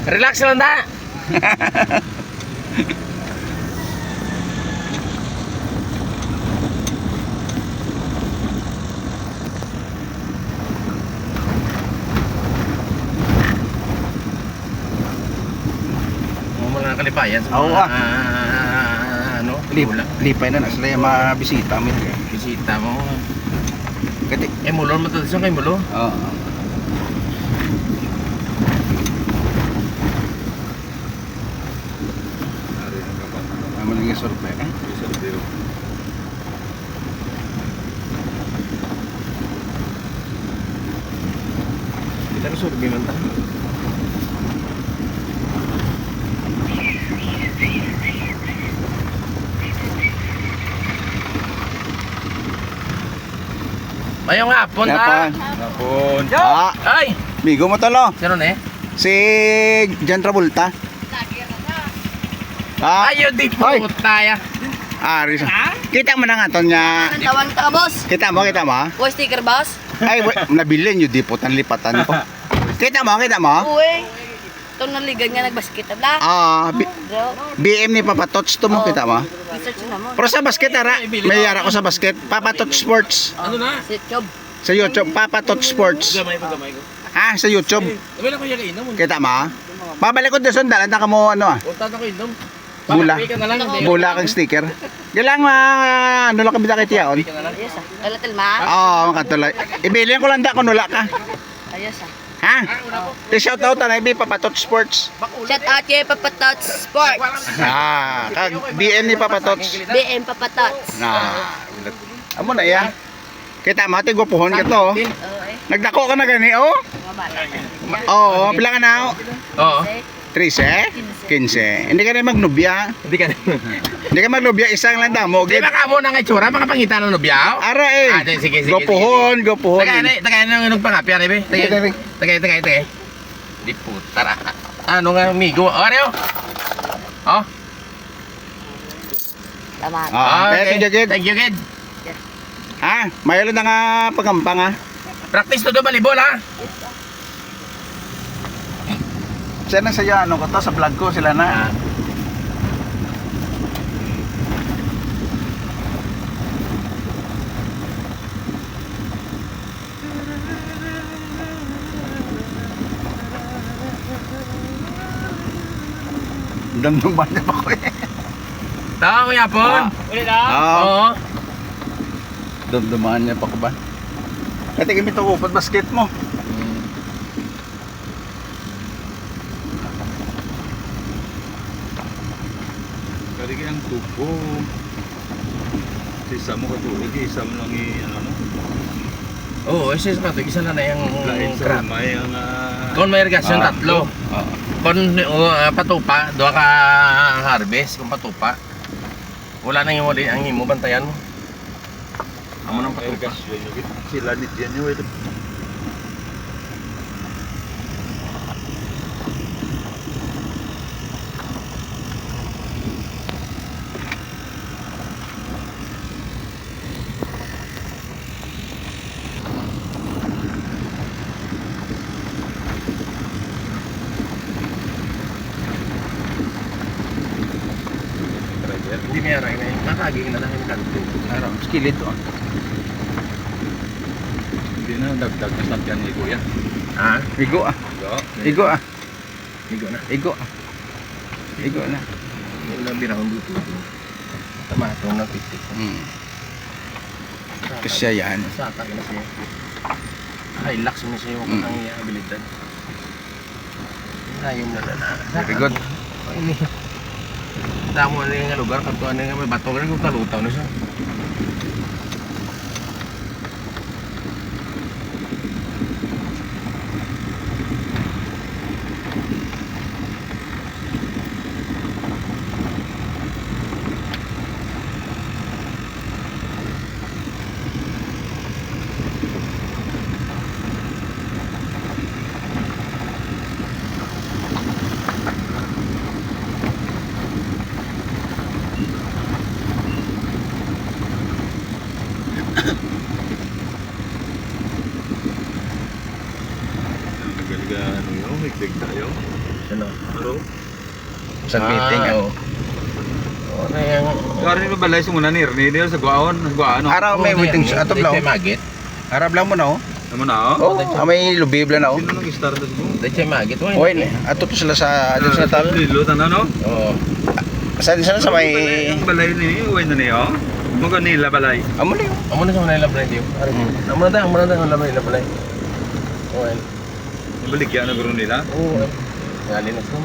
Relax lang da. Mo lang kalipayan sa Oo, mga, ano, Lipay na sila yung mga bisita mo. bisita mo. Kati. Mulon mo to sa kay mulo. Oo. Naman yung isorbe. Kita na surbi man ta. Mayong hapon ta. Hapon. Ah, Ay, migo mo talo. sino ne? Si John Travolta. Ah, Ayo di Ay. puta ya. Aris. Kita mo na nga to niya. Anong tawag ka, boss? Kita mo. Boy, sticker, boss? Ay, nabilin yung diputan lipatan ko. Kita mo. Uy. Itong naligan nga nagbasket, abla. Ah, Bro, BM ni Papa Tots to mo, kita mo. research na mo. Pero sa basket, ara. May yara ko sa basket. Papa Tots Sports. Ano na? Si Chob. Sa YouTube, Papa Tots Sports. Gamay ko. Ha, sa YouTube. Wala ko yung inom. Kita mo. Babalik ko doon, dalan ka mo ano ah. Punta na ko inom. Bula. Pakapi ka na lang. Bula kang sticker. Kailang ano lang kami kay tiyaon. Ayos ah. Dalatil ma. Oo, katulad. Ibilihan ko lang da kung nula ka. Ayos ah. Ha? Shout out na ibi Papa Tots Sports. Shout out kay Papa Tots Sports. Ah, kag BN ni Papa Tots. BM Papa Tots. Ah, amo na ya. Kita mo, tigupuhon ka to. Oo eh. Nagdako ka na gani, oh. Mga bata. Oo, pila ka na? Oo. 13? 15. Hindi ka na magnubya. Hindi ka na. Hindi ka magnubya, isang lang damo. Di ba ka mo nang itsura? Makapangita ng nubyaw? Ara Ah, eh. sige. Gopuhon. Tagay na ng pangapya, Rebe. Tagay. Tagay. Di puta ra. Ano nga, amigo? Oreo? Oh? Tama. Ah, okay. thank you, Gid. Ha? Mayroon na nga pagampang ha. Practice to do volleyball, ha? Siya na sa'yo, ano ko to, sa vlog ko, sila na. Damdaman niya pa ko eh. Tama, yapon. Oo. Oo. Damdaman niya pa ko ba? Kati kami ito upad basket mo. Kali ang tubo. Isa mo katulog, isa mo lang ano no. Oo, isa na yung Lain sa crab. may ang Kung may irrigation, Ah. tatlo. Kung patupa, doon ka harvest. Kung patupa, wala nang yung wali ang himo, bantayan mo. amo nang irrigation yun. Sila nit yan yun. Hindi may aray na yun. Nakaging na lang yung kanto. Araw, skillet to. Hindi na dagdag na sakyan ni Kuya. Ha? Igo ah. Igo. Ligo na. Igo na. Yung labirang dito. Tamato na pitik. Kasi yan. Satak na siya. Hilux mo siya yung ang abilidad. Ayaw mo na. Very good. Ini. Damo na yung lugar. Kantuan na yung may bato. Kung talutaw na siya. Nagaliga ano yun, higdig tayo. Ano? Aro. Sa meeting. Oo. Ano yung... Kari mo balay sumuna ni Ernie niya sa guaon, guaano. Araw may meeting sa atop Dahil lang. magit. Arab lang mo na oh. Naman na oh. Oh, may lubibla na oh. Sino nang started mo? Dahil magit. Oy, atop sila sa dito sa tal. Lilo tanah no. Oo. Sa may Balay ni uwi na niyo. Mo nila balay. amo lang. Amo na sa mga nilabay diyo. Amo na ang labay nilabay. Oo. Baligyan na guro nila. Oo. Nalinis mo.